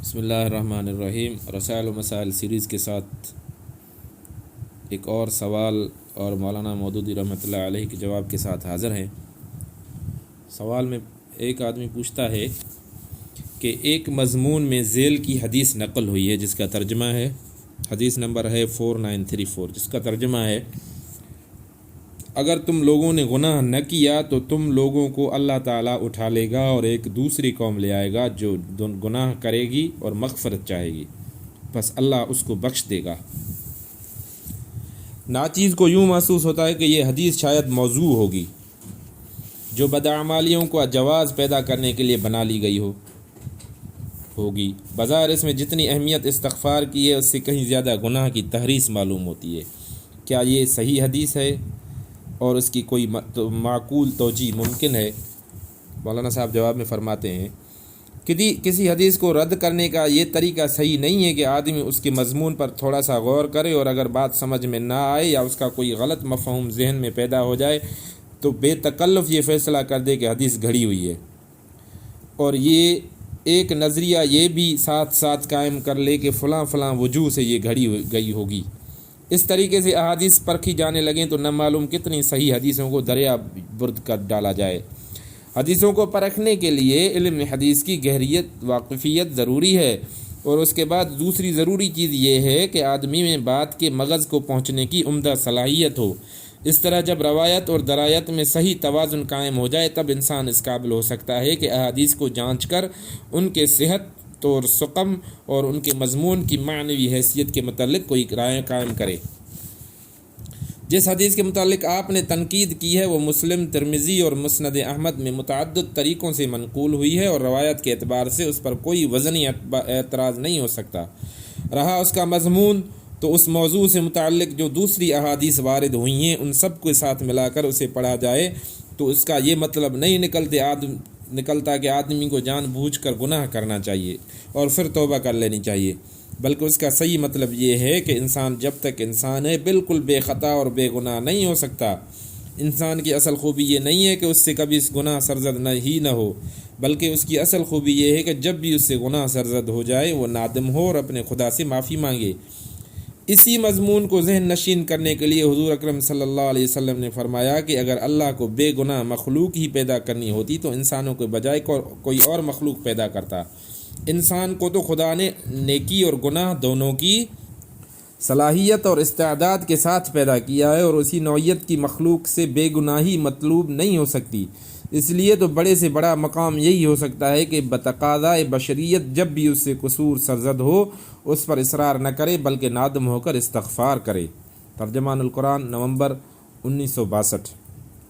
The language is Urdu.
بسم اللہ الرحمن الرحیم۔ رسائل و مسائل سیریز کے ساتھ ایک اور سوال اور مولانا مودودی رحمۃ اللہ علیہ کے جواب کے ساتھ حاضر ہیں۔ سوال میں ایک آدمی پوچھتا ہے کہ ایک مضمون میں ذیل کی حدیث نقل ہوئی ہے جس کا ترجمہ ہے، حدیث نمبر ہے 4934، جس کا ترجمہ ہے اگر تم لوگوں نے گناہ نہ کیا تو تم لوگوں کو اللہ تعالیٰ اٹھا لے گا اور ایک دوسری قوم لے آئے گا جو گناہ کرے گی اور مغفرت چاہے گی، بس اللہ اس کو بخش دے گا۔ ناچیز کو یوں محسوس ہوتا ہے کہ یہ حدیث شاید موضوع ہوگی جو بدعمالیوں کو جواز پیدا کرنے کے لیے بنا لی گئی ہوگی۔ بظاہر اس میں جتنی اہمیت استغفار کی ہے اس سے کہیں زیادہ گناہ کی تحریص معلوم ہوتی ہے۔ کیا یہ صحیح حدیث ہے اور اس کی کوئی معقول توجیہ ممکن ہے؟ مولانا صاحب جواب میں فرماتے ہیں کسی حدیث کو رد کرنے کا یہ طریقہ صحیح نہیں ہے کہ آدمی اس کے مضمون پر تھوڑا سا غور کرے اور اگر بات سمجھ میں نہ آئے یا اس کا کوئی غلط مفہوم ذہن میں پیدا ہو جائے تو بے تکلف یہ فیصلہ کر دے کہ حدیث گھڑی ہوئی ہے، اور یہ ایک نظریہ یہ بھی ساتھ ساتھ قائم کر لے کہ فلاں فلاں وجوہ سے یہ گھڑی گئی ہوگی۔ اس طریقے سے احادیث پرکھی جانے لگیں تو نہ معلوم کتنی صحیح حدیثوں کو دریا برد کر ڈالا جائے۔ حدیثوں کو پرکھنے کے لیے علم حدیث کی گہریت واقفیت ضروری ہے، اور اس کے بعد دوسری ضروری چیز یہ ہے کہ آدمی میں بات کے مغز کو پہنچنے کی عمدہ صلاحیت ہو۔ اس طرح جب روایت اور درایت میں صحیح توازن قائم ہو جائے تب انسان اس قابل ہو سکتا ہے کہ احادیث کو جانچ کر ان کے صحت اور سقم اور ان کے مضمون کی معنوی حیثیت کے متعلق کوئی رائے قائم کرے۔ جس حدیث کے متعلق آپ نے تنقید کی ہے وہ مسلم، ترمذی اور مسند احمد میں متعدد طریقوں سے منقول ہوئی ہے اور روایت کے اعتبار سے اس پر کوئی وزنی اعتراض نہیں ہو سکتا۔ رہا اس کا مضمون تو اس موضوع سے متعلق جو دوسری احادیث وارد ہوئی ہیں ان سب کے ساتھ ملا کر اسے پڑھا جائے تو اس کا یہ مطلب نہیں نکلتا کہ آدمی کو جان بوجھ کر گناہ کرنا چاہیے اور پھر توبہ کر لینی چاہیے، بلکہ اس کا صحیح مطلب یہ ہے کہ انسان جب تک انسان ہے بالکل بے خطا اور بے گناہ نہیں ہو سکتا۔ انسان کی اصل خوبی یہ نہیں ہے کہ اس سے کبھی اس گناہ سرزد نہ ہو، بلکہ اس کی اصل خوبی یہ ہے کہ جب بھی اس سے گناہ سرزد ہو جائے وہ نادم ہو اور اپنے خدا سے معافی مانگے۔ اسی مضمون کو ذہن نشین کرنے کے لیے حضور اکرم صلی اللہ علیہ وسلم نے فرمایا کہ اگر اللہ کو بے گناہ مخلوق ہی پیدا کرنی ہوتی تو انسانوں کے بجائے کوئی اور مخلوق پیدا کرتا۔ انسان کو تو خدا نے نیکی اور گناہ دونوں کی صلاحیت اور استعداد کے ساتھ پیدا کیا ہے، اور اسی نوعیت کی مخلوق سے بے گناہی مطلوب نہیں ہو سکتی۔ اس لیے تو بڑے سے بڑا مقام یہی ہو سکتا ہے کہ بتقاضۂ بشریت جب بھی اس سے قصور سرزد ہو اس پر اصرار نہ کرے بلکہ نادم ہو کر استغفار کرے۔ ترجمان القرآن، نومبر 1962۔